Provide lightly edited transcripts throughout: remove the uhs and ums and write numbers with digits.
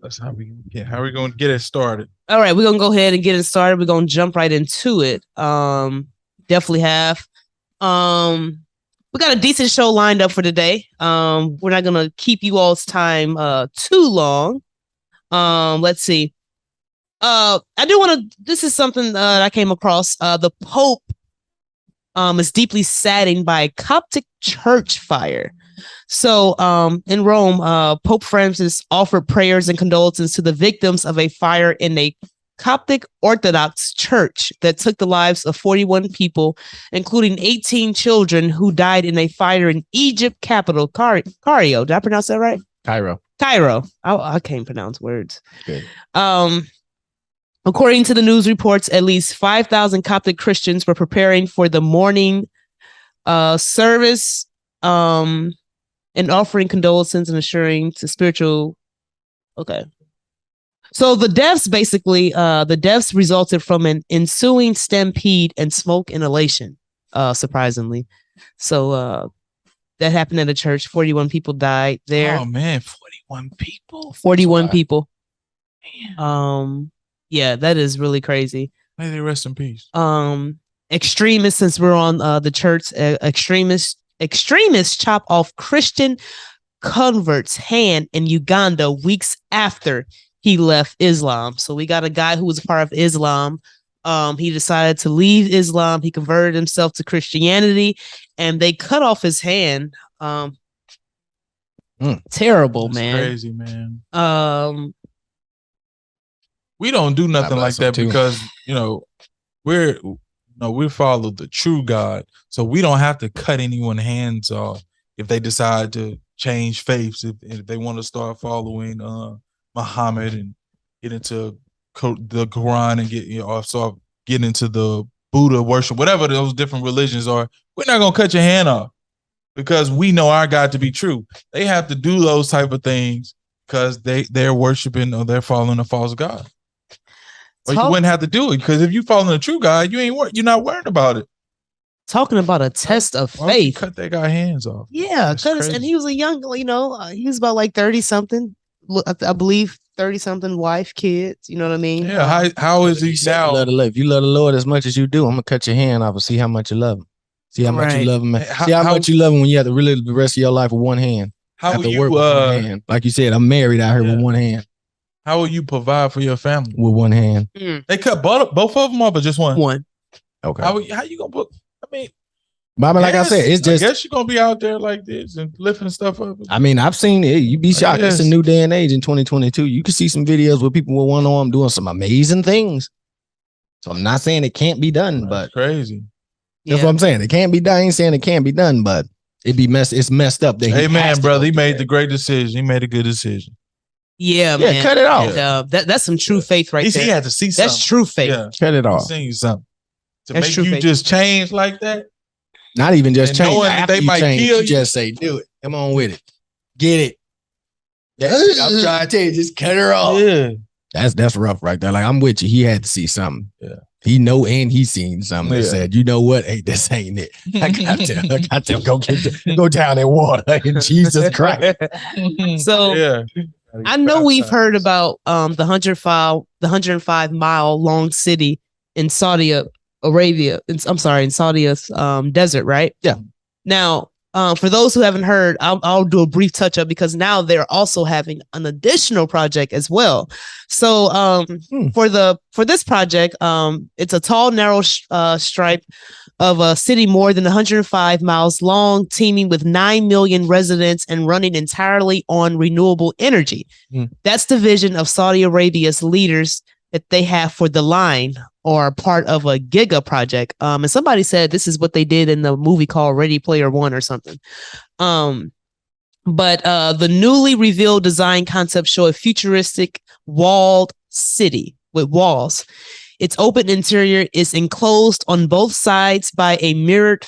That's how we going to get it started. All right, we're gonna go ahead and get it started. We're gonna jump right into it. Definitely have. We got a decent show lined up for today. We're not gonna keep you all's time too long. Let's see. I do want to. This is something that I came across. The Pope is deeply saddened by a Coptic church fire. So, in Rome, Pope Francis offered prayers and condolences to the victims of a fire in a Coptic Orthodox church that took the lives of 41 people, including 18 children who died in a fire in Egypt capital Cairo. Did I pronounce that right? Cairo. I can't pronounce words. Good. According to the news reports, at least 5,000 Coptic Christians were preparing for the morning service and offering condolences and assuring to spiritual. Okay. So the deaths resulted from an ensuing stampede and smoke inhalation, surprisingly. So that happened at a church. 41 people died there. Oh man, 41 people. 41 people. Man. Yeah, that is really crazy. May they rest in peace. Extremists, since we're on the church, extremists chop off Christian convert's hand in Uganda weeks after he left Islam. So we got a guy who was a part of Islam. He decided to leave Islam. He converted himself to Christianity, and they cut off his hand. Terrible, That's man. Crazy, man. We don't do nothing like that because we follow the true God, so we don't have to cut anyone's hands off if they decide to change faiths. If they want to start following Muhammad and get into the Quran and start getting into the Buddha worship, whatever those different religions are, we're not gonna cut your hand off because we know our God to be true. They have to do those type of things because they're worshiping or they're following a false God. Or you wouldn't have to do it because if you follow the true God, you're not worried about it. Talking about a test of faith. Cut that guy hands off. Yeah, and he was a young, he was about like 30 something. I believe 30 something, wife, kids. You know what I mean? Yeah. How is he now? If you love the Lord as much as you do, I'm gonna cut your hand off and see how much you love him. See how much you love him, man. See how much you love him when you have to really live the rest of your life with one hand. How have will to work you? with one hand. Like you said, I'm married out here with one hand. How will you provide for your family with one hand? They cut both of them off, or just one? One. Okay. How you gonna put? But like I said, it's just. I guess you're gonna be out there like this and lifting stuff up. I mean, I've seen it. You'd be shocked. It's a new day and age in 2022. You can see some videos with people with one arm doing some amazing things. So I'm not saying it can't be done, but crazy. That's what I'm saying. It can't be done. I ain't saying it can't be done, but it's messed up. Amen, brother. He made the great decision. He made a good decision. Yeah, man. Cut it off. That's some true faith right there. He had to see something. That's true faith. Yeah. Cut it off. Seen something to that's make true you faith. just change like that. Not even just change. After they you might change, kill you just say, "Do it. Come on with it. Get it." I'm trying to tell you, just cut her off. Yeah, that's rough right there. Like I'm with you. He had to see something. Yeah. He know and he seen something that said, you know what? Hey, this ain't it. I got to go down in water in Jesus Christ. So I know we've heard about the 105 mile long city in Saudi Arabia. In Saudi's desert, right? Yeah. Now, for those who haven't heard, I'll do a brief touch up because now they're also having an additional project as well. So for this project, it's a tall, narrow stripe of a city more than 105 miles long, teeming with 9 million residents and running entirely on renewable energy. That's the vision of Saudi Arabia's leaders that they have for the line, or part of a giga project. And somebody said this is what they did in the movie called Ready Player One or something. But the newly revealed design concepts show a futuristic walled city with walls. Its open interior is enclosed on both sides by a mirrored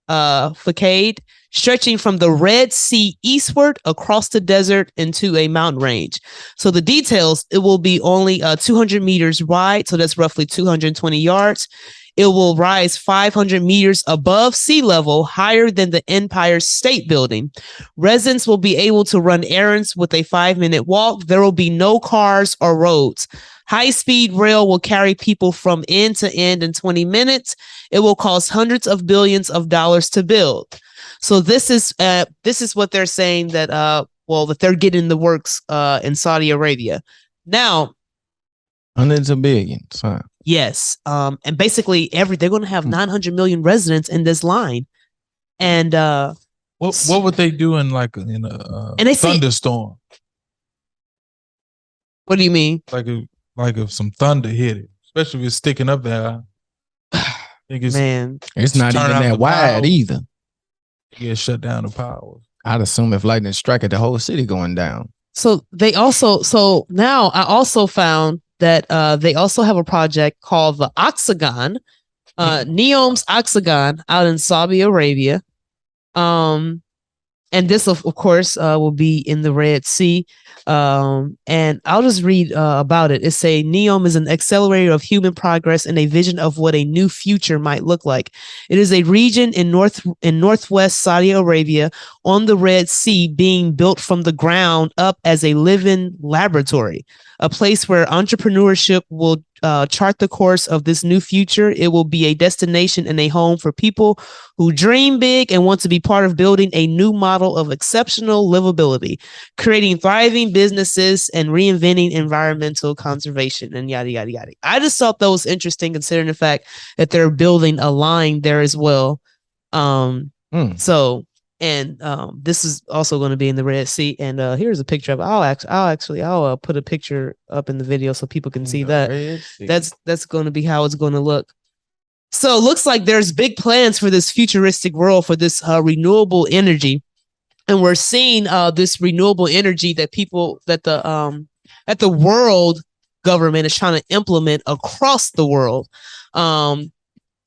facade stretching from the Red Sea eastward across the desert into a mountain range. So the details, it will be only 200 meters wide. So that's roughly 220 yards. It will rise 500 meters above sea level, higher than the Empire State Building. Residents will be able to run errands with a 5-minute walk. There will be no cars or roads. High-speed rail will carry people from end to end in 20 minutes. It will cost hundreds of billions of dollars to build. So this is what they're saying that that they're getting the works in Saudi Arabia. Now, hundreds of billions. Huh? Yes. And basically they're going to have 900 million residents in this line. And what would they do in a thunderstorm? What do you mean? Like if some thunder hit it, especially if it's sticking up there. It's not even that wide either. Yeah, shut down the power. I'd assume if lightning strike it, the whole city going down. So now I also found that they also have a project called the Oxagon, Neom's Oxagon out in Saudi Arabia. And this, of course, will be in the Red Sea. And I'll just read about it. It say Neom is an accelerator of human progress and a vision of what a new future might look like. It is a region in northwest Saudi Arabia on the Red Sea being built from the ground up as a living laboratory, a place where entrepreneurship will chart the course of this new future. It will be a destination and a home for people who dream big and want to be part of building a new model of exceptional livability, creating thriving businesses and reinventing environmental conservation and yada, yada, yada. I just thought that was interesting considering the fact that they're building a line there as well. This is also going to be in the Red Sea. And here's a picture of it. I'll put a picture up in the video so people can see that. That's going to be how it's going to look. So it looks like there's big plans for this futuristic world for this renewable energy. And we're seeing this renewable energy that the world government is trying to implement across the world.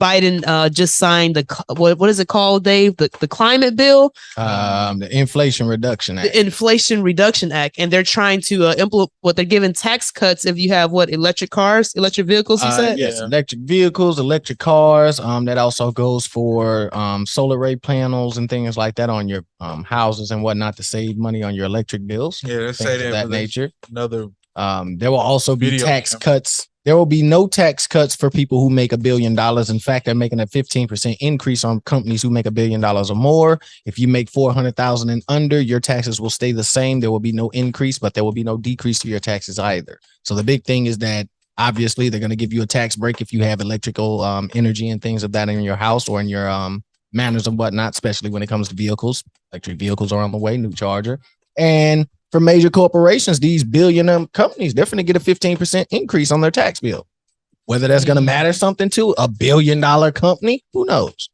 Biden just signed what is it called, Dave? The climate bill, the Inflation Reduction Act. The Inflation Reduction Act, and they're trying to implement what they're giving tax cuts if you have electric vehicles. You said yes, electric vehicles, electric cars. That also goes for solar array panels and things like that on your houses and whatnot to save money on your electric bills. Yeah, let's say that nature. Another. There will also be tax cuts. There will be no tax cuts for people who make $1 billion. In fact, they're making a 15% increase on companies who make $1 billion or more. If you make 400,000 and under, your taxes will stay the same. There will be no increase, but there will be no decrease to your taxes either. So the big thing is that obviously they're going to give you a tax break if you have electrical energy and things of that in your house or in your manners and whatnot, especially when it comes to vehicles. Electric vehicles are on the way, new charger. And for major corporations, these billion companies definitely get a 15% increase on their tax bill. Whether that's going to matter something to $1 billion company, who knows?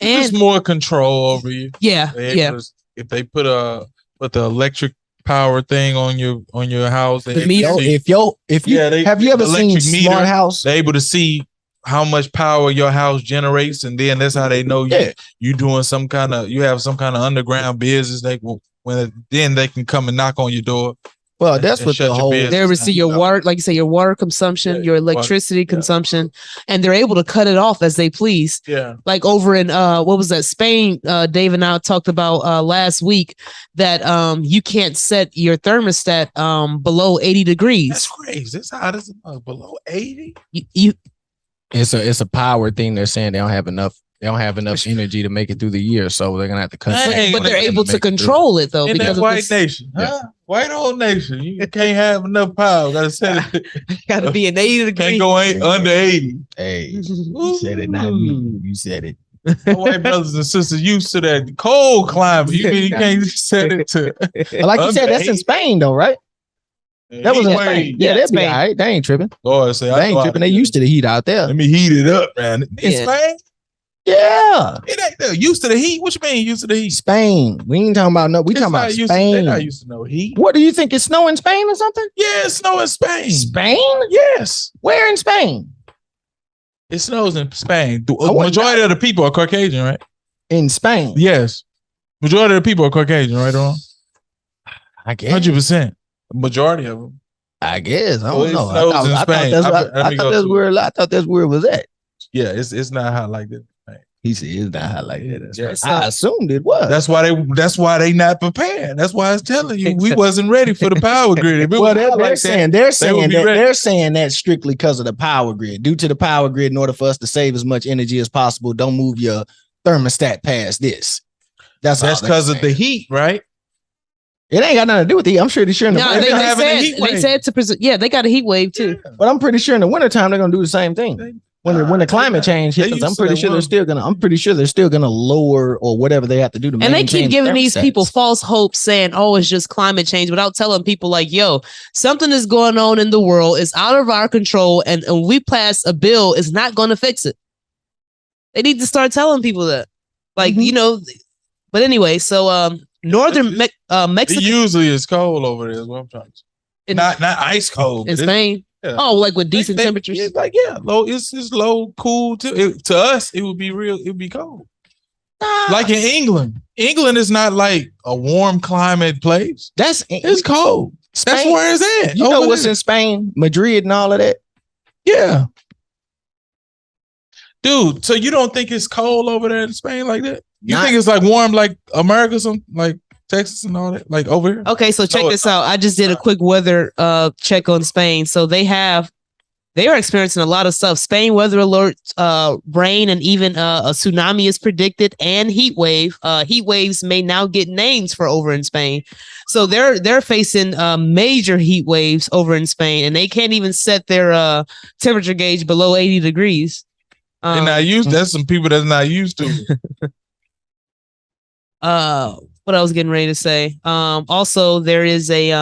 And there's more control over you. Yeah, If they put the electric power thing on your house, have you ever seen smart house? They're able to see how much power your house generates, and then that's how they know you doing you have some kind of underground business. Then they can come and knock on your door. Well, that's what the whole. They're able to see your water, like you say, your water consumption, your electricity consumption, and they're able to cut it off as they please. Yeah, like over in what was that, Spain? Dave and I talked about last week that you can't set your thermostat below 80 degrees. That's crazy. It's hot as below 80. It's a power thing. They're saying they don't have enough energy to make it through the year, so they're gonna have to cut. But they're able to control it though, in because that white nation, white old nation. You can't have enough power. Gotta set it. Gotta be an 80 degrees. Can't go under 80. Hey, you said it, not me. You said it. My white brothers and sisters used to that cold climate. You can't set it to. Like you said, that's in Spain though, right? That was in Spain. Yeah, that's Spain. All right. They ain't tripping. Lord, they ain't tripping. They used to the heat out there. Let me heat it up, man. In Spain. Yeah. It ain't used to the heat. What you mean used to the heat? Spain. We ain't talking about we talking about Spain. They're not used to no heat. What do you think? It's snow in Spain or something? Yeah, it snows in Spain. Spain? Yes. Where in Spain? It snows in Spain. The majority of the people are Caucasian, right? In Spain? Yes. Majority of the people are Caucasian, right? Or I guess 100%. Majority of them. I guess. I don't know. I thought that's where it was at. Yeah, it's not hot like that. He said it's not hot like that. Yes. I assumed it was. That's why they not prepared. That's why I was telling you we wasn't ready for the power grid. If it was they're saying that strictly because of the power grid. Due to the power grid, in order for us to save as much energy as possible, don't move your thermostat past this. That's because of the heat, right? It ain't got nothing to do with the heat. I'm sure they said to present. Yeah, they got a heat wave too. Yeah. But I'm pretty sure in the wintertime they're gonna do the same thing. When the climate change hits, I'm pretty sure they're still gonna lower or whatever they have to do to. And they keep giving these people false hope, saying, "Oh, it's just climate change," without telling people like, "Yo, something is going on in the world. It's out of our control, and we pass a bill is not going to fix it." They need to start telling people that, like But anyway, so northern Mexico. It usually is cold over there. Is what I'm trying to say. Not ice cold in Spain. Yeah. Oh, like with decent temperatures. It's like low. It's low, cool. To us, it would be real. It would be cold. Like in England. England is not like a warm climate place. It's cold. Spain, that's where it's at. You know what's in Spain, Madrid, and all of that. Yeah, dude. So you don't think it's cold over there in Spain like that? You think it's like warm like America, some like Texas and all that, like over here? Okay, so check this out. I just did a quick weather check on Spain. So they are experiencing a lot of stuff. Spain weather alert, rain, and even a tsunami is predicted, and heat wave. Heat waves may now get names for over in Spain. So they're facing major heat waves over in Spain, and they can't even set their temperature gauge below 80 degrees. They're not used. That's some people that's not used to it. What I was getting ready to say. Also, there is a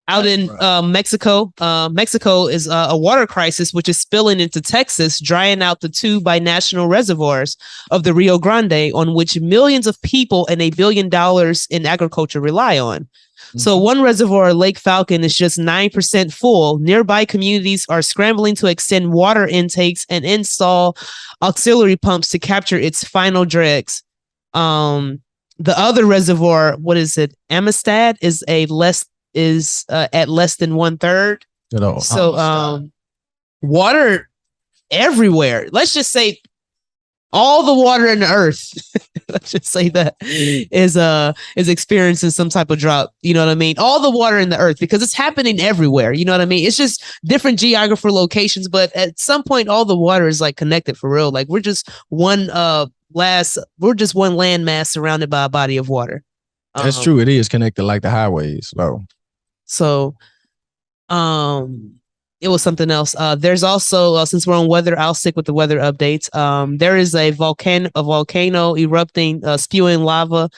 out in Mexico. Mexico is a water crisis, which is spilling into Texas, drying out the 2 binational reservoirs of the Rio Grande, on which millions of people and $1 billion in agriculture rely on. Mm-hmm. So one reservoir, Lake Falcon, is just 9% full. Nearby communities are scrambling to extend water intakes and install auxiliary pumps to capture its final dregs. The other reservoir, what is it? Amistad is at less than 1/3. So water everywhere. Let's just say all the water in the earth. Let's just say that is experiencing some type of drought. You know what I mean? All the water in the earth, because it's happening everywhere. You know what I mean? It's just different geographical locations, but at some point, all the water is like connected for real. Like we're just one landmass surrounded by a body of water. That's true. It is connected like the highways. So, it was something else. There's also, since we're on weather, I'll stick with the weather updates. There is a volcano erupting, spewing lava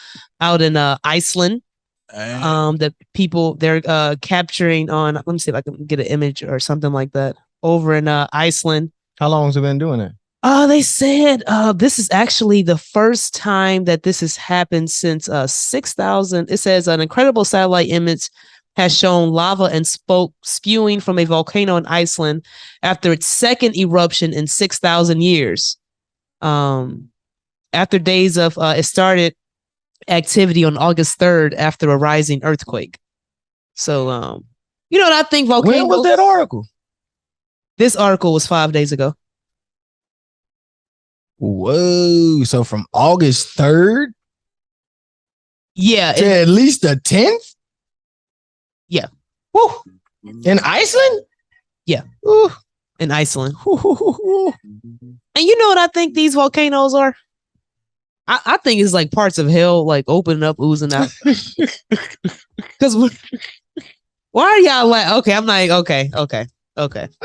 out in Iceland. That people they're capturing on. Let me see if I can get an image or something like that over in Iceland. How long has it been doing it? They said this is actually the first time that this has happened since 6,000. It says an incredible satellite image has shown lava and smoke spewing from a volcano in Iceland after its second eruption in 6,000 years. After days of it started activity on August 3rd after a rising earthquake. So, you know what I think? Volcanoes. When was that article? This article was 5 days ago. Whoa! So from August 3rd, yeah, to at least the 10th. Yeah. Woo. In Iceland? Yeah. Ooh. In Iceland. Ooh. And you know what I think these volcanoes are? I think it's like parts of hell, like opening up, oozing out. Because why are y'all like, okay, I'm like, okay.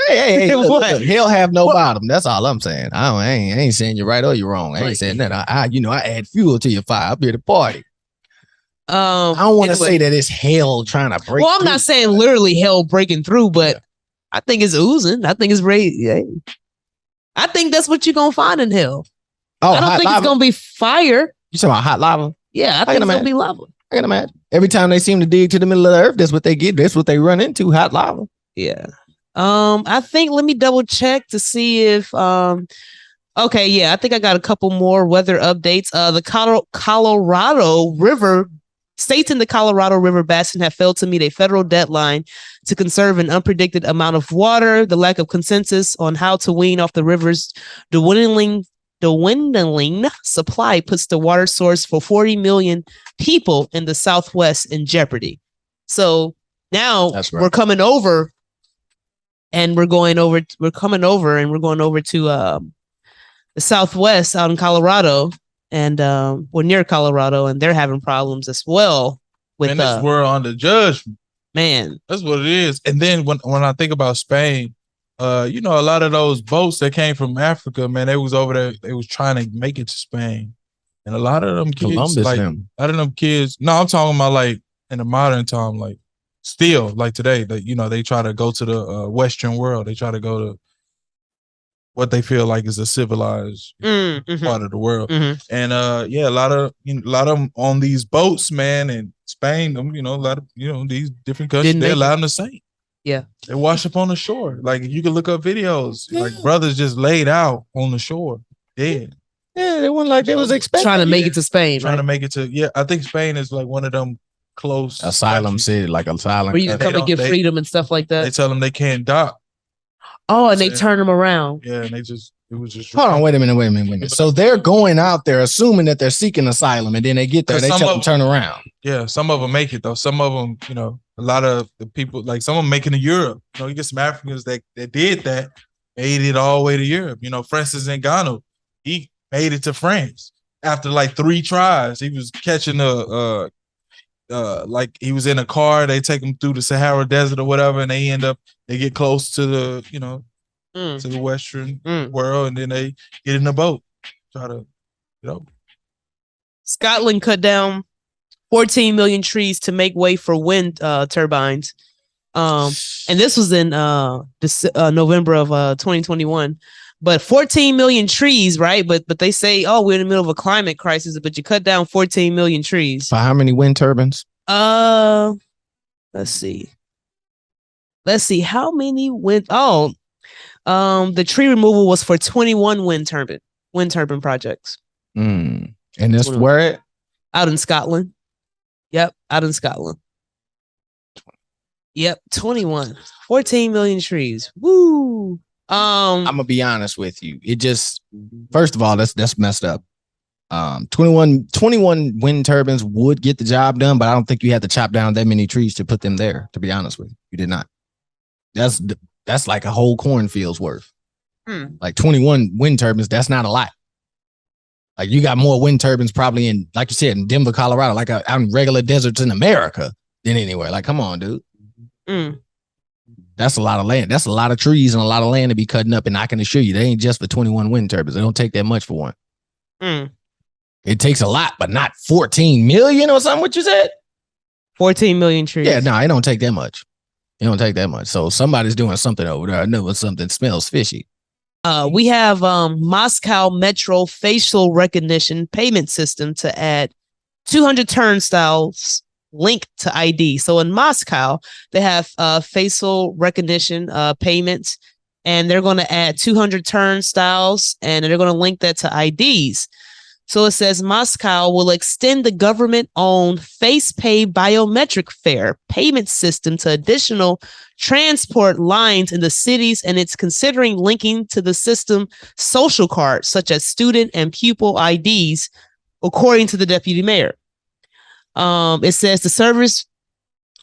Hey, look, hell have no bottom. That's all I'm saying. I ain't saying you're right or you're wrong. I ain't saying that. I add fuel to your fire. I'm here to party. I don't want to say that it's hell trying to break. Well, I'm not saying literally hell breaking through, but I think it's oozing. I think it's ready. Yeah. I think that's what you're gonna find in hell. I don't think it's gonna be fire. You talking about hot lava? Yeah, I think it's gonna be lava. I can imagine. Every time they seem to dig to the middle of the earth, that's what they get. That's what they run into. Hot lava. Yeah. I think let me double check to see if okay, yeah, I think I got a couple more weather updates. The Colorado River States in the Colorado River Basin have failed to meet a federal deadline to conserve an unpredicted amount of water. The lack of consensus on how to wean off the river's dwindling supply puts the water source for 40 million people in the Southwest in jeopardy. So now we're coming over and we're going over to the Southwest out in Colorado and near Colorado, and they're having problems as well with this world under judgment. Man, that's what it is. And then when I think about Spain, a lot of those boats that came from Africa, man, they was over there. They was trying to make it to Spain, and a lot of them kids, No, I'm talking about like in the modern time, like still like today. That they try to go to the Western world. They try to go to what they feel like is a civilized part of the world. And a lot of them on these boats, man, in Spain, a lot of these different countries, they allow them to sink. Yeah, they wash up on the shore. Like you can look up videos, like brothers just laid out on the shore, dead. Yeah, they weren't like they was expecting. Trying to make it to Spain. Trying to make it to I think Spain is like one of them close asylum city, like asylum. Where you can come and get freedom and stuff like that. They tell them they can't dock. Oh, and they turn them around. Yeah, and it was just. Hold on, wait a minute. So they're going out there assuming that they're seeking asylum, and then they get there, they tell them turn around. Yeah, some of them make it though. Some of them, a lot of the people, like some of them making it to Europe. You get some Africans that did that, made it all the way to Europe. Francis Ngannou, he made it to France after like 3 tries. He was catching like he was in a car. They take him through the Sahara Desert or whatever, and they get close to the to the Western world, and then they get in a boat, try to Scotland cut down 14 million trees to make way for wind turbines, and this was in November of 2021. But 14 million trees, right? But they say, we're in the middle of a climate crisis, but you cut down 14 million trees. For how many wind turbines? Let's see how many wind. The tree removal was for 21 wind turbine projects. And this where out in Scotland. Yep, out in Scotland. Yep, 21. 14 million trees. Woo. I'm gonna be honest with you. It just, first of all, that's messed up. 21 wind turbines would get the job done, but I don't think you had to chop down that many trees to put them there. To be honest with you, you did not. That's like a whole cornfield's worth. Like 21 wind turbines, that's not a lot. Like you got more wind turbines probably in, like you said, in Denver, Colorado, like out in regular deserts in America than anywhere. Like, come on, dude. That's a lot of land. That's a lot of trees and a lot of land to be cutting up. And I can assure you, they ain't just for 21 wind turbines. They don't take that much for one. It takes a lot, but not 14 million or something. What you said? 14 million trees. Yeah, no, it don't take that much. It don't take that much. So somebody's doing something over there. I know something smells fishy. We have Moscow Metro facial recognition payment system to add 200 turnstiles linked to ID. So in Moscow, they have facial recognition payments, and they're going to add 200 turnstiles, and they're going to link that to IDs. So it says Moscow will extend the government-owned FacePay biometric fare payment system to additional transport lines in the cities, and it's considering linking to the system social cards such as student and pupil IDs, according to the deputy mayor. It says the service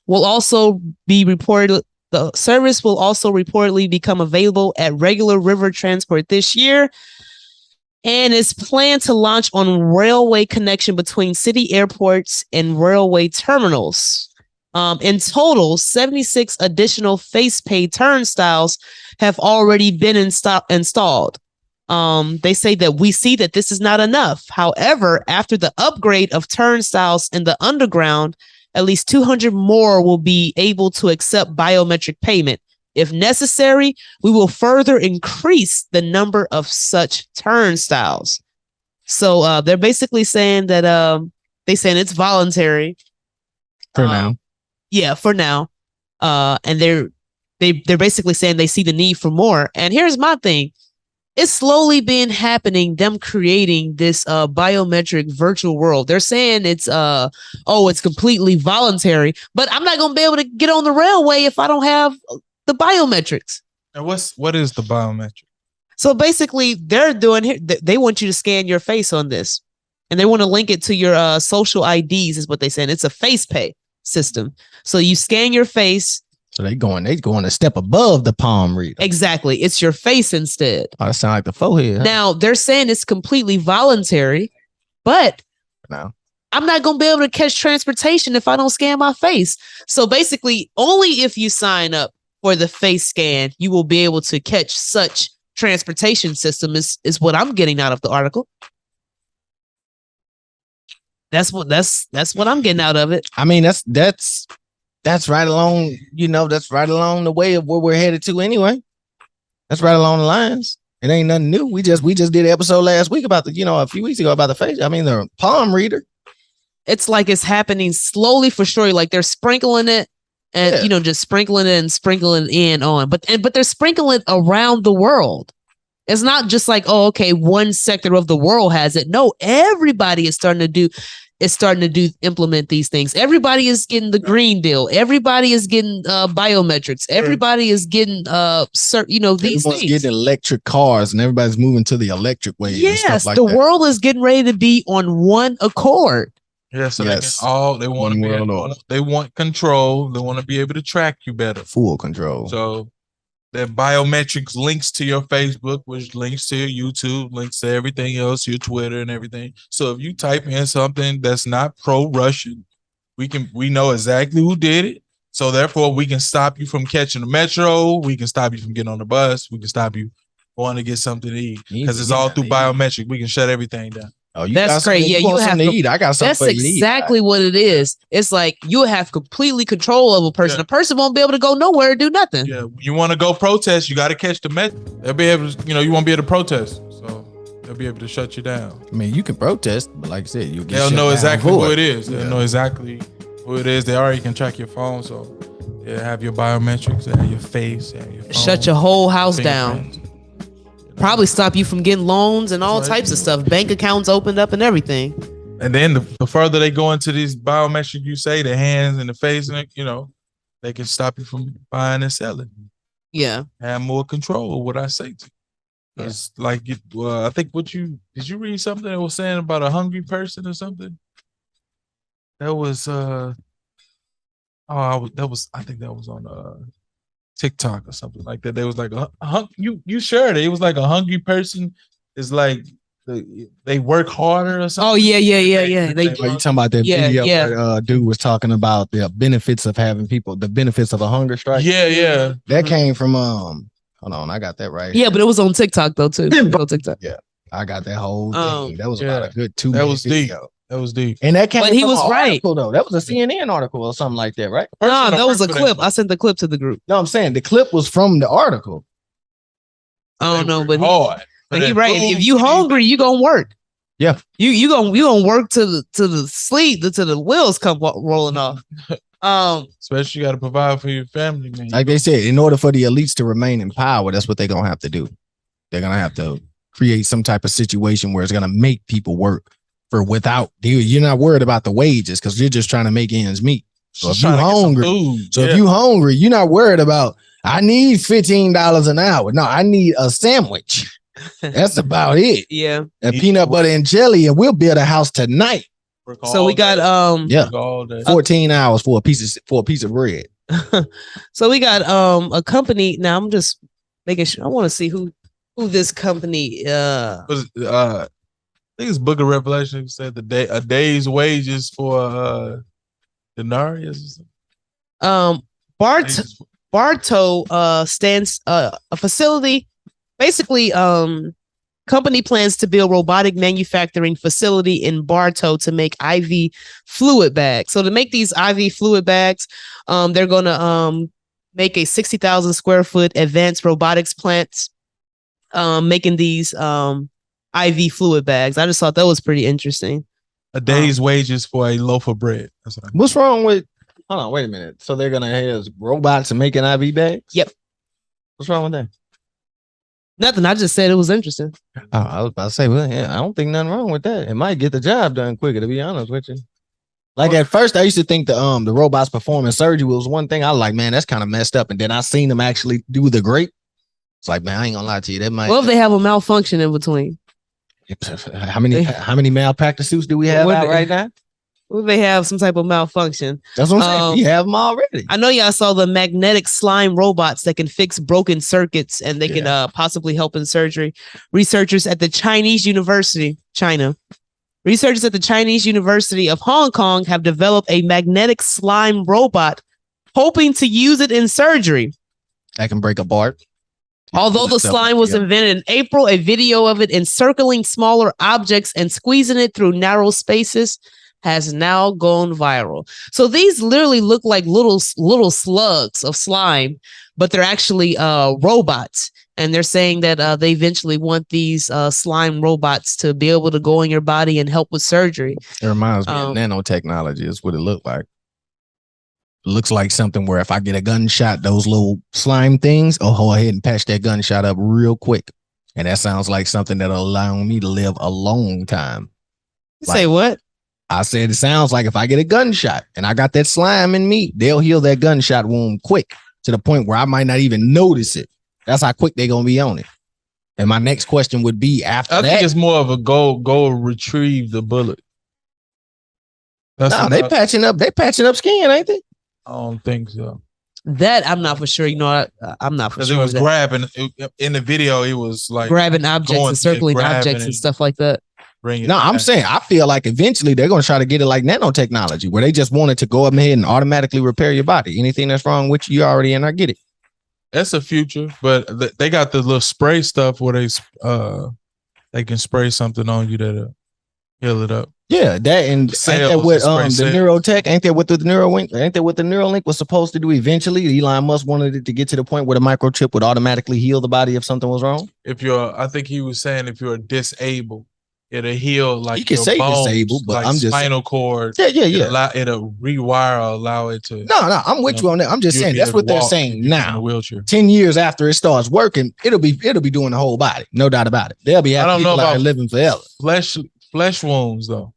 will also reportedly become available at regular river transport this year, and is planned to launch on railway connection between city airports and railway terminals. In total, 76 additional FacePay turnstiles have already been installed. They say that we see that this is not enough. However, after the upgrade of turnstiles in the underground, at least 200 more will be able to accept biometric payment. If necessary, we will further increase the number of such turnstiles. So they're basically saying that it's voluntary for now. Yeah, for now. And they're basically saying they see the need for more. And here's my thing. it's slowly been happening. Them creating this biometric virtual world. They're saying it's it's completely voluntary, but I'm not gonna be able to get on the railway if I don't have the biometrics. And what is the biometric? So basically, they're doing here. They want you to scan your face on this, and they want to link it to your social IDs. Is what they said. It's a face pay system. So you scan your face. So they going a step above the palm reader. Exactly. It's your face instead. Oh, that sounds like the forehead. Huh? Now they're saying it's completely voluntary, but no. I'm not going to be able to catch transportation if I don't scan my face. So basically, only if you sign up for the face scan, you will be able to catch such transportation system is what I'm getting out of the article. That's what I'm getting out of it. I mean, that's right along, that's right along the way of where we're headed to anyway. That's right along the lines. It ain't nothing new. We just did an episode last week about a few weeks ago about the face. I mean, the palm reader. It's like it's happening slowly for sure. Like they're sprinkling it and, just sprinkling it and sprinkling in on. But they're sprinkling around the world. It's not just like, one sector of the world has it. No, everybody is starting to implement these things. Everybody is getting the Green Deal. Everybody is getting biometrics. Everybody is getting these things. Getting electric cars, and everybody's moving to the electric way. Yes, and stuff like the that. world is getting ready to be on one accord. Yeah, so they want control. They want to be able to track you better. Full control. So that biometrics links to your Facebook, which links to your YouTube, links to everything else, your Twitter and everything. So if you type in something that's not pro-Russian, we know exactly who did it. So therefore we can stop you from catching the metro. We can stop you from getting on the bus. We can stop you going to get something to eat because it's all through biometric. We can shut everything down. Oh, that's great. Yeah, you have to eat. I got something. That's exactly what it is. It's like you have completely control of a person. Yeah. A person won't be able to go nowhere or do nothing. Yeah, you want to go protest, you got to catch the metro. They'll be able to, you won't be able to protest, so they'll be able to shut you down. I mean, you can protest, but like I said, you they'll know exactly who it is. They'll know exactly who it is. They already can track your phone, so they have your biometrics, they have your face, they have your phone, shut your whole house down. Probably stop you from getting loans and all types of stuff. Bank accounts opened up and everything. And then the further they go into these biometric, you say the hands and the face, and they can stop you from buying and selling. Yeah, have more control of what I say to you. It's like I think did you read something that was saying about a hungry person or something? That was I think that was on TikTok or something like that. They was like you shared it. It was like a hungry person is like they work harder or something. Oh yeah. Are you talking about that video where dude was talking about the benefits of the benefits of a hunger strike? Yeah. That came from hold on, I got that right. Yeah, but it was on TikTok though too. TikTok. Yeah, I got that whole thing. That was about a good 2 minutes. That was deep. That was deep. And that came but he was right. Article, though. That was a CNN article or something like that, right? No, that was a clip. I sent the clip to the group. No, I'm saying the clip was from the article. I don't know, but he right. If you hungry, you gonna work. Yeah. You gonna work to the sleep to the wheels come rolling off. Especially you got to provide for your family, man. Like they said, in order for the elites to remain in power, that's what they're gonna have to do. They're gonna have to create some type of situation where it's gonna make people work. You're not worried about the wages because you're just trying to make ends meet. So if you're hungry, you're not worried about I need $15 an hour. No, I need a sandwich. That's about it. Yeah. And peanut butter and jelly, and we'll build a house tonight. So we got 14 hours for a piece of bread. So we got a company. Now I'm just making sure. I want to see who this company I think it's Book of Revelation said a day's wages for denarius. Bartow stands a facility. Basically, company plans to build robotic manufacturing facility in Bartow to make IV fluid bags. So to make these IV fluid bags, they're gonna make a 60,000 square foot advanced robotics plant, making these IV fluid bags. I just thought that was pretty interesting. A day's wages for a loaf of bread. What's wrong with? Hold on, wait a minute. So they're gonna have robots and making IV bags? Yep. What's wrong with that? Nothing. I just said it was interesting. Oh, I was about to say, well, yeah, I don't think nothing wrong with that. It might get the job done quicker, to be honest with you. Like at first, I used to think the robots performing surgery was one thing. I was like, man, that's kind of messed up. And then I seen them actually do the grape. It's like, man, I ain't gonna lie to you. That might. What if they have a malfunction in between? How many malpractice suits do we have out right now? What if they have some type of malfunction? That's what I'm saying. We have them already. I know y'all saw the magnetic slime robots that can fix broken circuits and they can possibly help in surgery. Researchers at the Chinese University of Hong Kong have developed a magnetic slime robot, hoping to use it in surgery. That can break apart. Although the slime was invented in April, a video of it encircling smaller objects and squeezing it through narrow spaces has now gone viral. So these literally look like little slugs of slime, but they're actually robots. And they're saying that they eventually want these slime robots to be able to go in your body and help with surgery. It reminds me of nanotechnology. Is what it looked like. It looks like something where if I get a gunshot, those little slime things, I'll go ahead and patch that gunshot up real quick. And that sounds like something that'll allow me to live a long time. Say what? I said it sounds like if I get a gunshot and I got that slime in me, they'll heal that gunshot wound quick to the point where I might not even notice it. That's how quick they're gonna be on it. And my next question would be after that. I think it's more of a go retrieve the bullet. They patching up skin, ain't they? I don't think so. That I'm not for sure. You know, I'm not for sure. It was grabbing in the video. It was like grabbing objects and circling objects and stuff like that. I'm saying I feel like eventually they're going to try to get it like nanotechnology, where they just want it to go up ahead and automatically repair your body. Anything that's wrong with you already in, I get it. That's a future, but they got the little spray stuff where they can spray something on you that'll heal it up. Yeah, that and ain't that what the neurotech? Ain't that what the Neuralink? Ain't that what the Neuralink was supposed to do eventually? Elon Musk wanted it to get to the point where the microchip would automatically heal the body if something was wrong. I think he was saying if you're disabled, it'll heal like you can say bones, disabled, but like I'm just spinal cord. Yeah. It'll rewire, allow it to. No, I'm with you on that. I'm just saying that's what they're saying now. In a wheelchair. 10 years after it starts working, it'll be doing the whole body, no doubt about it. They'll be having people out living forever. Flesh wounds though.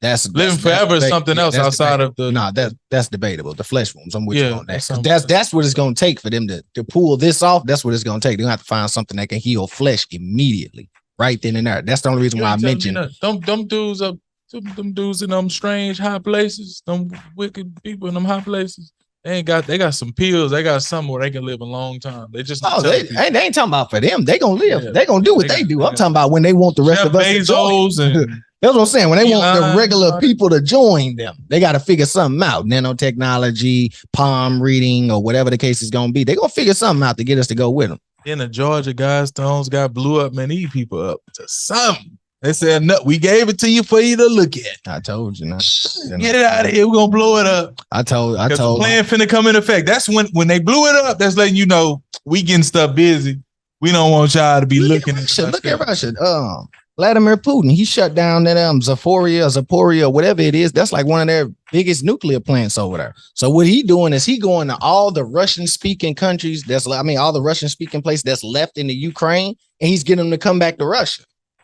That's living forever is something else outside of the. No, that's debatable. The flesh wounds, I'm with you on that. That's what it's gonna take for them to pull this off. That's what it's gonna take. They're gonna have to find something that can heal flesh immediately, right then and there. That's the only reason why I mentioned them dudes up, them dudes in them strange high places, them wicked people in them high places. They got some pills. They got something where they can live a long time. They just they ain't talking about for them. They gonna live. Yeah, they gonna do what they do. I'm talking about when they want the rest of us to join. That's what I'm saying. When they want the regular people to join them, they got to figure something out. Nanotechnology, palm reading, or whatever the case is gonna be. They gonna figure something out to get us to go with them. Then the Georgia Guidestones got blew up, man. These people up to something. They said, no, we gave it to you for you to look at. I told you, get it out of here. We're gonna blow it up. I told the plan finna come in effect. That's when they blew it up, that's letting you know we getting stuff busy. We don't want y'all to be looking at Russia. Look at Russia. Vladimir Putin, he shut down that Zaporia, whatever it is. That's like one of their biggest nuclear plants over there. So what he doing is he going to all the Russian speaking countries. All the Russian speaking places that's left in the Ukraine, and he's getting them to come back to Russia.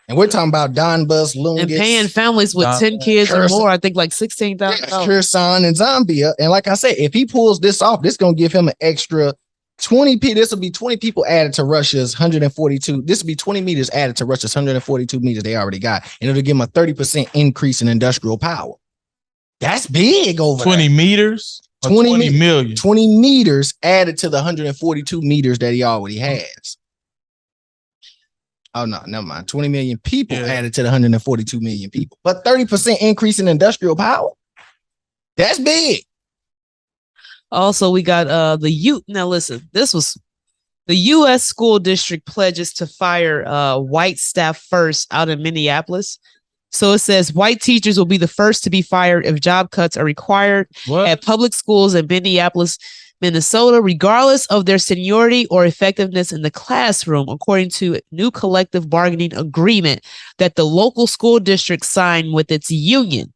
And we're talking about Donbas, Lungus, and paying families with 10 kids or more. I think like $16,000. Kherson and Zambia. And like I said, if he pulls this off, this gonna give him an extra 20 people. This will be 20 people added to Russia's 142. This will be 20 meters added to Russia's 142 meters they already got, and it'll give them a 30% increase in industrial power. That's big over 20 there. Meters. 20 million. 20 meters added to the 142 meters that he already has. Oh no, never mind. 20 million people added to the 142 million people, but 30% increase in industrial power. That's big. Also, we got the youth. Now, listen, this was the U.S. school district pledges to fire white staff first out in Minneapolis. So it says white teachers will be the first to be fired if job cuts are required at public schools in Minneapolis, Minnesota, regardless of their seniority or effectiveness in the classroom, according to a new collective bargaining agreement that the local school district signed with its union.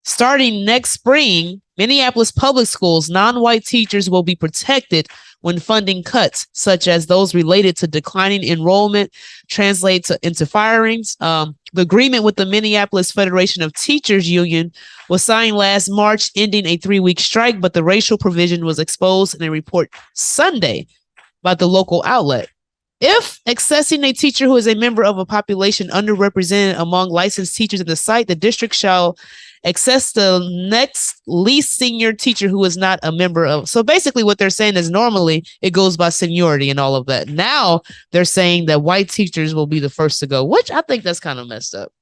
Starting next spring, Minneapolis public schools, non-white teachers will be protected when funding cuts, such as those related to declining enrollment, translate into firings. The agreement with the Minneapolis Federation of Teachers Union was signed last March, ending a 3-week strike, but the racial provision was exposed in a report Sunday by the local outlet. If accessing a teacher who is a member of a population underrepresented among licensed teachers in the site, the district shall access the next least senior teacher who is not a member of. So basically what they're saying is normally it goes by seniority and all of that. Now they're saying that white teachers will be the first to go, which I think that's kind of messed up.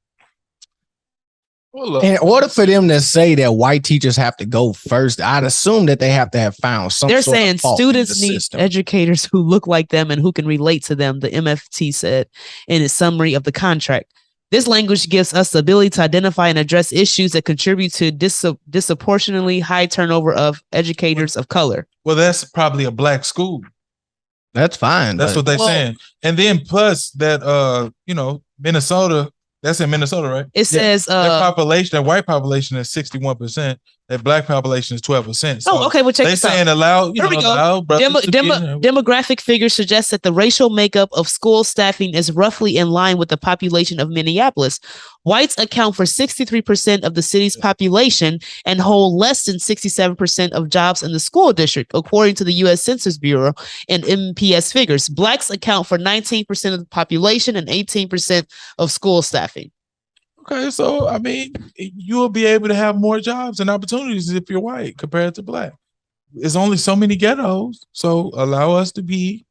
Well, in order for them to say that white teachers have to go first, I'd assume that they have to have found some. They're saying students need educators who look like them and who can relate to them, the MFT said in its summary of the contract. This language gives us the ability to identify and address issues that contribute to disproportionately high turnover of educators of color. Well, that's probably a black school. That's fine. That's what they're saying. And then plus that, Minnesota, that's in Minnesota, right? It says that white population is 61%. That black population is 12%. So okay. Well, check this out. They're saying allow demographic figures suggest that the racial makeup of school staffing is roughly in line with the population of Minneapolis. Whites account for 63% of the city's population and hold less than 67% of jobs in the school district, according to the U.S. Census Bureau and MPS figures. Blacks account for 19% of the population and 18% of school staffing. Okay, so I mean, you will be able to have more jobs and opportunities if you're white compared to black. There's only so many ghettos, so allow us to be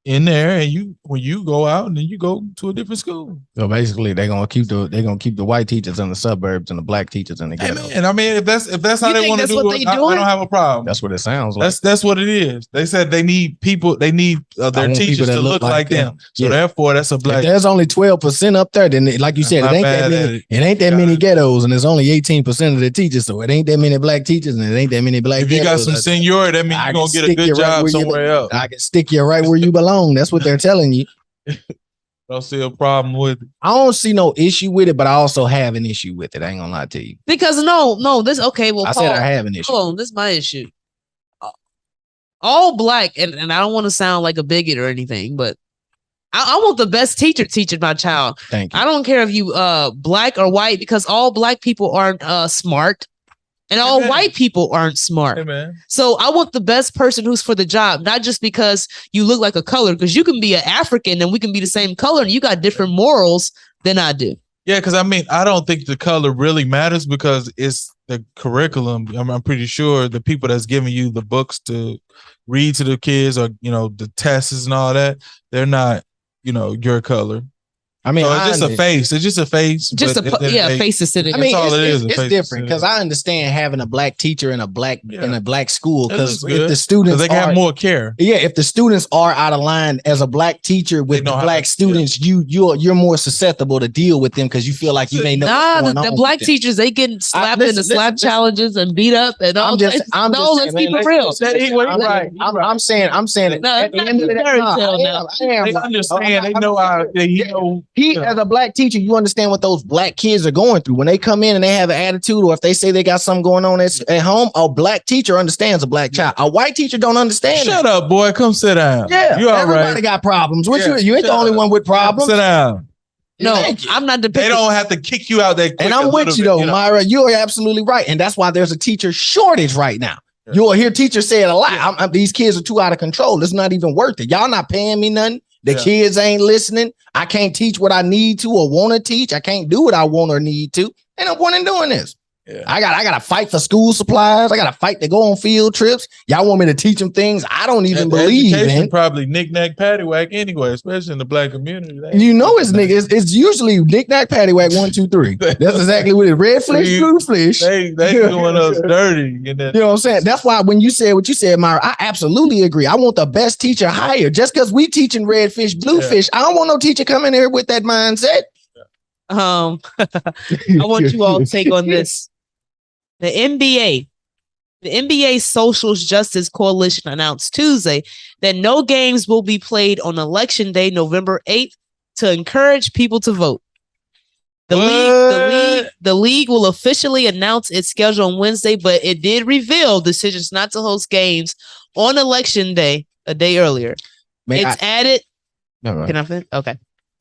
in there, and when you go out and then you go to a different school. So basically, they're gonna keep the white teachers in the suburbs and the black teachers in the ghetto. And I mean, if that's how they want to do it, I don't have a problem. That's what it sounds like. That's what it is. They said they need people. They need their teachers to look like them. So therefore, that's a black. If there's only 12% up there, then like you said, it ain't that many ghettos, and there's only 18% of the teachers. So it ain't that many black teachers, and it ain't that many black. If you got some seniority, that means you're gonna get a good job somewhere else. I can stick you right where you belong. That's what they're telling you. Don't see a problem with it. I don't see no issue with it, but I also have an issue with it. I ain't gonna lie to you. Because this okay. Well, I said I have an issue. Hold on, this is my issue. All black, and I don't want to sound like a bigot or anything, but I want the best teacher teaching my child. Thank you. I don't care if you black or white, because all black people aren't smart. And all white people aren't smart. So I want the best person who's for the job, not just because you look like a color, because you can be an African and we can be the same color and you got different morals than I do. Yeah, because I mean, I don't think the color really matters because it's the curriculum. I'm pretty sure the people that's giving you the books to read to the kids or, the tests and all that, they're not, your color. I mean, so it's just a face. It's just a face. Just face is sitting. I mean, it's different because I understand having a black teacher in a black school because if the students they can have more care. Yeah, if the students are out of line as a black teacher with the black students, you're more susceptible to deal with them because you feel like you may know. The black teachers, they getting slapped in the slap challenges and beat up and all. Let's keep it real. I'm saying it. They understand. They know how. As a black teacher, you understand what those black kids are going through when they come in and they have an attitude, or if they say they got something going on at home. A black teacher understands a black child. A white teacher don't understand. Shut up, boy. Come sit down. Yeah, you all right? Everybody got problems. You ain't the only one with problems. Sit down. No, I'm not depending. They don't have to kick you out that quick. And I'm with you though, Myra. You're absolutely right, and that's why there's a teacher shortage right now. You'll hear teachers say it a lot. These kids are too out of control. It's not even worth it. Y'all not paying me nothing. The kids ain't listening. I can't teach what I need to or want to teach. I can't do what I want or need to. And I'm going and doing this. Yeah. I got to fight for school supplies. I got to fight to go on field trips. Y'all want me to teach them things I don't even believe in. Probably knick-knack paddywhack anyway, especially in the black community. It's usually knick-knack paddywhack 1, 2, 3. That's exactly what it is. Red fish, blue fish. They doing us dirty. You know what I'm saying? That's why when you said what you said, Myra, I absolutely agree. I want the best teacher hired. Just because we teaching red fish, blue fish, I don't want no teacher coming here with that mindset. I want you all to take on this. The NBA Social Justice Coalition announced Tuesday that no games will be played on Election Day, November 8th, to encourage people to vote. The league The league will officially announce its schedule on Wednesday, but it did reveal decisions not to host games on election day a day earlier. Added. No, Can I finish? Okay.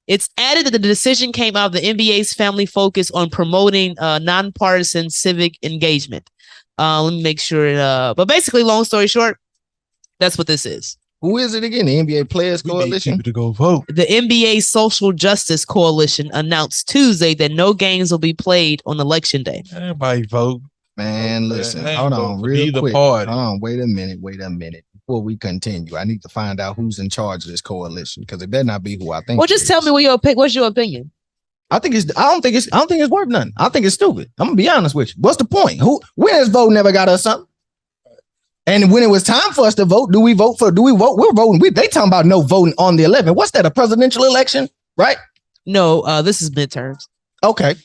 It's added that the decision came out of the NBA's family focus on promoting nonpartisan civic engagement. Let me make sure. But basically, long story short, that's what this is. Who is it again? The NBA Players Coalition? To go vote. The NBA Social Justice Coalition announced Tuesday that no games will be played on election day. Everybody vote. Man, listen, hold on real quick. Hold on, wait a minute. Before we continue, I need to find out who's in charge of this coalition because it better not be who I think. Well, just tell me what's your opinion? I don't think it's worth nothing. I think it's stupid. I'm gonna be honest with you. What's the point? When has vote never got us something? And when it was time for us to vote, do we vote? We're voting. They talking about no voting on the 11th. What's that? A presidential election, right? No, this is midterms. Okay.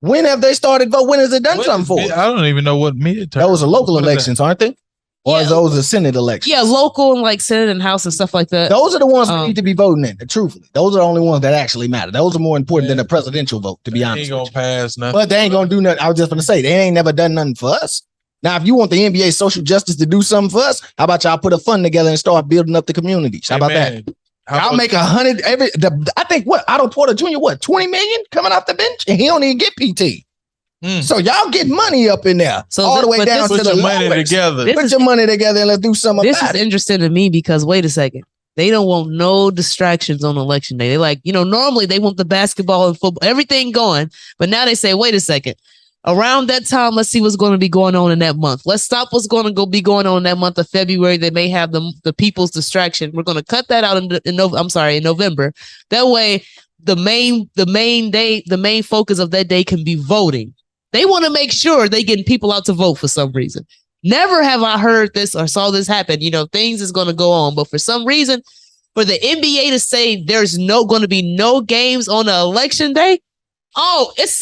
When have they started vote? When has it done something for us? I don't even know what midterms. Those are local elections, aren't they? Or those are Senate elections? Yeah, local and like Senate and House and stuff like that. Those are the ones we need to be voting in. Truthfully, those are the only ones that actually matter. Those are more important than a presidential vote, to be honest. They ain't gonna pass nothing. But they ain't gonna do nothing. I was just gonna say they ain't never done nothing for us. Now, if you want the NBA social justice to do something for us, how about y'all put a fund together and start building up the communities? How about that? Y'all make 100 I think Otto Porter Jr. 20 million coming off the bench, and he don't even get PT. So y'all get money up in there, all the way down to the money together. Put your money together and let's do something about it. This is interesting to me because wait a second. They don't want no distractions on election day. They like, normally they want the basketball and football, everything going. But now they say, wait a second. Around that time, let's see what's going to be going on in that month. Let's stop what's going to be going on in that month of February. They may have the people's distraction. We're going to cut that out in November. That way, the main focus of that day can be voting. They want to make sure they getting people out to vote for some reason. Never have I heard this or saw this happen. Things is going to go on, but for some reason, for the NBA to say there's going to be no games on the election day. Oh, it's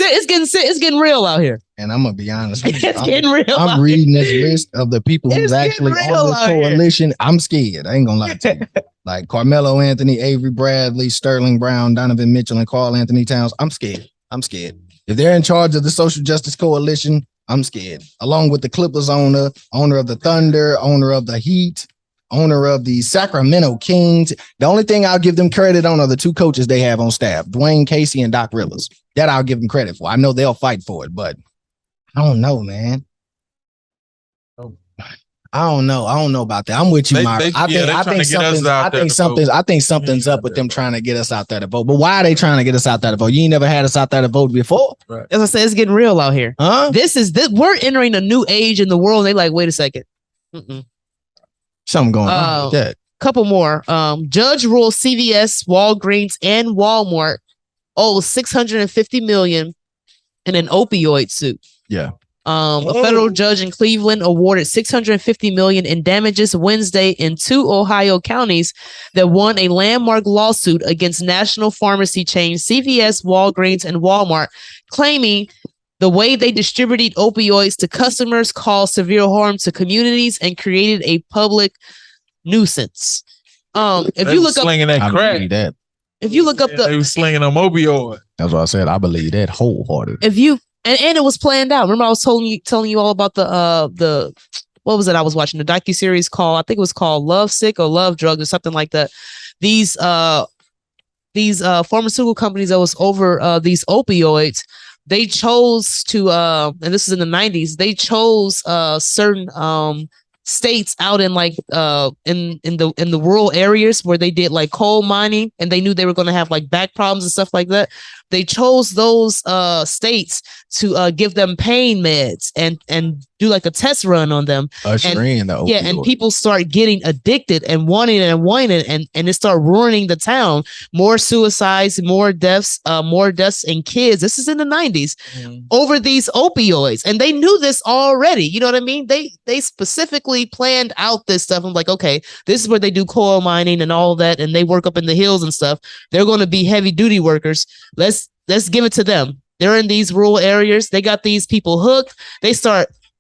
getting real out here. And I'm gonna be honest with you. It's getting real. I'm reading this list of the people who's actually on the coalition. I'm scared. I ain't gonna lie to you. Like Carmelo Anthony, Avery Bradley, Sterling Brown, Donovan Mitchell, and Karl Anthony Towns. I'm scared. If they're in charge of the Social Justice Coalition, I'm scared. Along with the Clippers owner of the Thunder, owner of the Heat, owner of the Sacramento Kings. The only thing I'll give them credit on are the two coaches they have on staff, Dwayne Casey and Doc Rivers. That I'll give them credit for. I know they'll fight for it, but I don't know, man. I don't know about that. I'm with you, Mark. I think something's up with them trying to get us out there to vote. But why are they trying to get us out there to vote? You ain't never had us out there to vote before. Right. As I said, it's getting real out here. Huh? We're entering a new age in the world. They like, wait a second. Something going on with that. Couple more. Judge ruled CVS, Walgreens, and Walmart owe $650 million in an opioid suit. Yeah. A federal judge in Cleveland awarded $650 million in damages Wednesday in 2 Ohio counties that won a landmark lawsuit against national pharmacy chains CVS, Walgreens, and Walmart, claiming the way they distributed opioids to customers caused severe harm to communities and created a public nuisance. If you look up that crack, if you look up they were slinging them opioid. That's what I said. I believe that wholeheartedly. If you and it was planned out. Remember, I was telling you all about the what was it? I was watching the docuseries called, I think it was called Lovesick or Love Drugs or something like that. These pharmaceutical companies that was over these opioids, they chose to and this is in the 90s, they chose certain states out in like in the rural areas where they did like coal mining and they knew they were going to have like back problems and stuff like that. They chose those states to give them pain meds and do like a test run on them. And people start getting addicted and wanting it and it start ruining the town. More suicides, more deaths in kids. This is in the 90s over these opioids. And they knew this already. You know what I mean? They specifically planned out this stuff. I'm like, okay, this is where they do coal mining and all that, and they work up in the hills and stuff. They're going to be heavy duty workers. Let's give it to them. They're in these rural areas. They got these people hooked.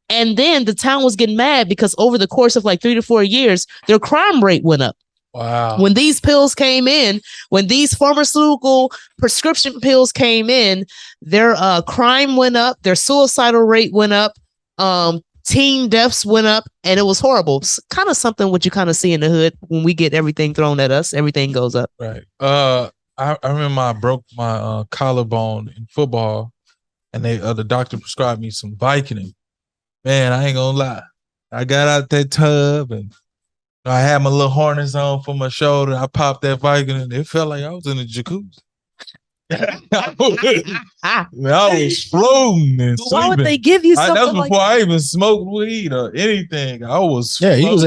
And then the town was getting mad because over the course of like 3 to 4 years, their crime rate went up. Wow. When these pills came in, when these pharmaceutical prescription pills came in, their crime went up, their suicidal rate went up, teen deaths went up, and it was horrible. It's kind of something what you kind of see in the hood when we get everything thrown at us, everything goes up. Right. I remember I broke my collarbone in football, and the doctor prescribed me some Vicodin. Man, I ain't gonna lie. I got out that tub and I had my little harness on for my shoulder. I popped that Vicodin. It felt like I was in a jacuzzi. I was floating and sleeping. Why would they give you something that's like before that? I even smoked weed or anything. I was you was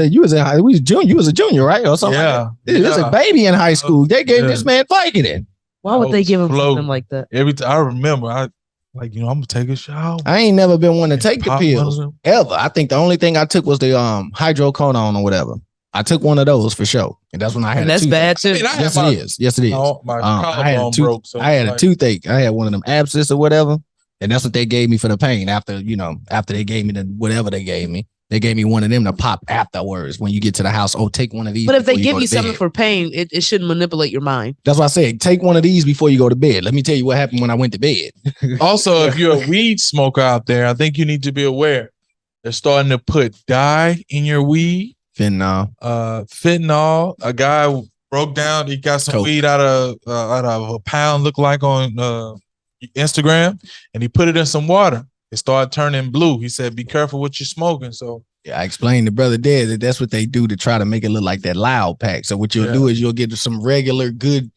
a junior, right? Or something. Yeah. He was a baby in high school. They gave this man Vicodin. Why would they give him something like that? Every time I remember, I'm gonna take a shower. I ain't never been one to take the pills ever. I think the only thing I took was the hydrocodone or whatever. I took one of those for sure, and that's when I had. And that's bad too. Yes, it is. Yes, it is. My collarbone broke. So I had a toothache. I had one of them abscess or whatever, and that's what they gave me for the pain. After they gave me whatever they gave me, they gave me one of them to pop afterwards. When you get to the house, take one of these. But if they give you something for pain, it shouldn't manipulate your mind. That's why I said take one of these before you go to bed. Let me tell you what happened when I went to bed. Also, if you're a weed smoker out there, I think you need to be aware. They're starting to put dye in your weed. Fentanyl. A guy broke down. He got some weed out of a pound, looked like on Instagram, and he put it in some water. It started turning blue. He said, "Be careful what you're smoking." So I explained to Brother Dad that that's what they do to try to make it look like that loud pack. So what you'll do is you'll get some regular good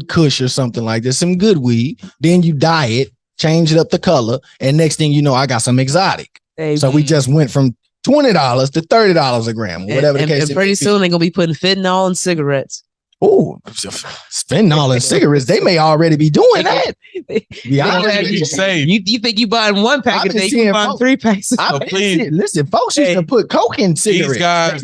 kush or something like this, some good weed. Then you dye it, change it up the color, and next thing you know, I got some exotic. So we just went from $20 to $30 a gram, whatever the case. And pretty soon they're gonna be putting fentanyl in cigarettes. Oh, fentanyl and cigarettes, they may already be doing that. You think you buying one pack a day, you buying 3 packs. Listen, folks used to put coke in cigarettes.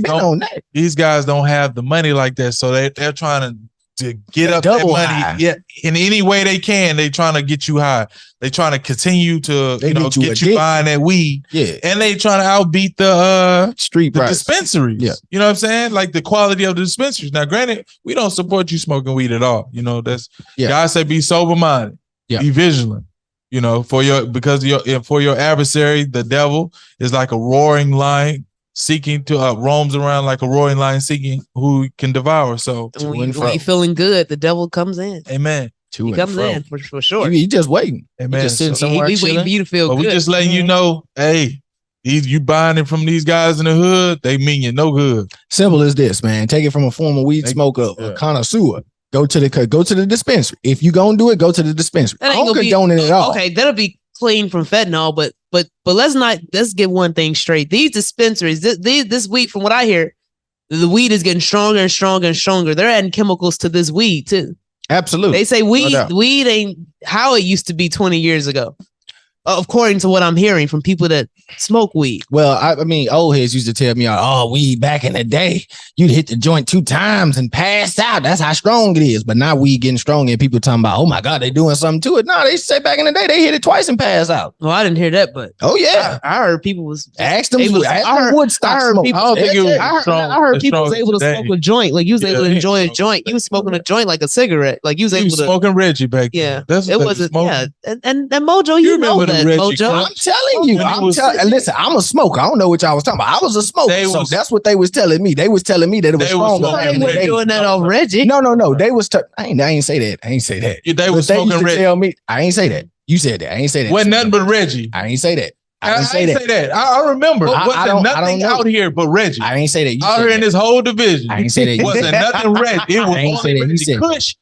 These guys don't have the money like that, so they're trying to get up that money. High. Yeah, in any way they can. They trying to get you high. They trying to continue to get you buying that weed. Yeah, and they trying to outbeat the street dispensaries. Yeah, you know what I'm saying? Like the quality of the dispensaries. Now, granted, we don't support you smoking weed at all. You know, that's guys say be sober minded. Yeah, be vigilant. You know, for your adversary, the devil is like a roaring lion. Seeking to roams around like a roaring lion, seeking who he can devour. So when you're feeling good, the devil comes in. Amen. He comes in for sure. He just waiting. Amen. Just sitting somewhere. We waiting for you to feel good. We just letting you know, hey, you buying it from these guys in the hood, they mean you no good. Simple as this, man. Take it from a former weed smoker, a connoisseur. Go to the dispensary. If you gonna do it, go to the dispensary. I don't condone it at all. Okay, that'll be clean from fentanyl, but let's get one thing straight. These dispensaries, this weed, from what I hear, the weed is getting stronger and stronger and stronger. They're adding chemicals to this weed too. Absolutely. They say weed ain't how it used to be 20 years ago. According to what I'm hearing from people that smoke weed. Well, I mean, old heads used to tell me, weed back in the day, you'd hit the joint 2 times and pass out. That's how strong it is. But now weed getting strong and people talking about, oh my God, they doing something to it. No, they say back in the day, they hit it twice and pass out. Well, I didn't hear that, but I heard people was asked them. I heard people was able to smoke a joint. Like you was able to enjoy a joint. You was smoking a joint like a cigarette. Like you was able to smoking Reggie back then. Yeah, it wasn't. Yeah, and Mojo, you know that. Mojo. I'm telling you. Listen, I'm a smoker. I don't know what y'all was talking about. I was a smoker. So that's what they was telling me. They was telling me that it was strong. They were doing that on Reggie. No. They was. I ain't say that. They was smoking Reggie. Tell me. I ain't say that. You said that. I ain't say that. Wasn't nothing but Reggie. I ain't say that. I didn't say that. I remember. Wasn't nothing out here but Reggie. I ain't say that. Out here in this whole division. I ain't say that. Wasn't nothing Reggie. It was only Reggie. Kush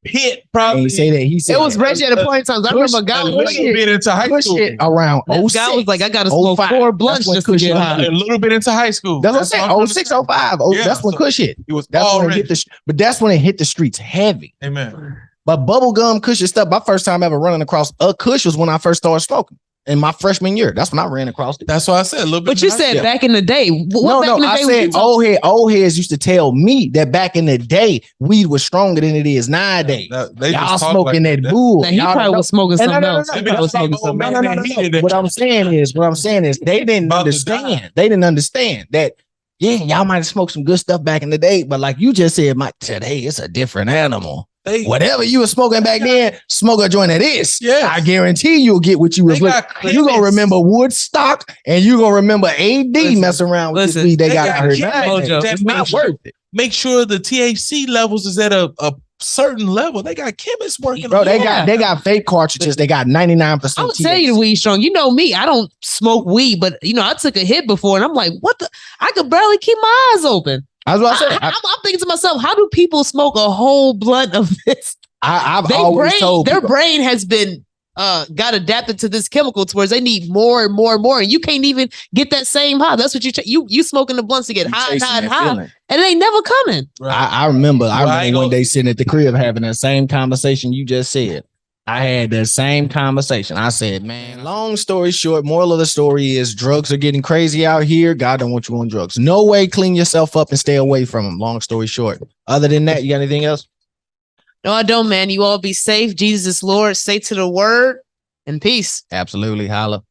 hit probably. He say that. He said it was Reggie at a point in time. I remember a guy bit into high school around 06. Guy was like, I got to smoke 4 blunts just to get high. A little bit into high school. That's what I'm saying. 06, 05. That's when Kush hit. But that's when it hit the streets heavy. Amen. But bubblegum Kush and stuff. My first time ever running across a Kush was when I first started smoking. In my freshman year, that's when I ran across it. That's why I said a little bit. But you said back in the day. I said old heads used to tell me that back in the day, weed was stronger than it is nowadays. Y'all smoking that bull. He probably was smoking something else. What I'm saying is, they didn't understand. They didn't understand that yeah, y'all might have smoked some good stuff back in the day, but like you just said, today it's a different animal. Whatever you were smoking back then, smoke a joint of this. Yeah, I guarantee you'll get what you was looking. You gonna remember Woodstock, and you gonna remember AD messing around with this weed they got out here. It's not worth it. Make sure the THC levels is at a certain level. They got chemists working. Bro, they got fake cartridges. They got 99%. I'll tell you the weed strong. You know me. I don't smoke weed, but I took a hit before, and I'm like, what the? I could barely keep my eyes open. That's what I said. I'm thinking to myself, how do people smoke a whole blunt of this? I've always told their brain has been got adapted to this chemical to where they need more and more and more, and you can't even get that same high. That's what you smoking the blunts to get high and high, and it ain't never coming. Right. I remember one day sitting at the crib having that same conversation you just said. I had that same conversation. I said, man, long story short, moral of the story is drugs are getting crazy out here. God don't want you on drugs. No way, clean yourself up and stay away from them. Long story short. Other than that, you got anything else? No, I don't, man. You all be safe. Jesus is Lord. Stay to the word and peace. Absolutely. Holla.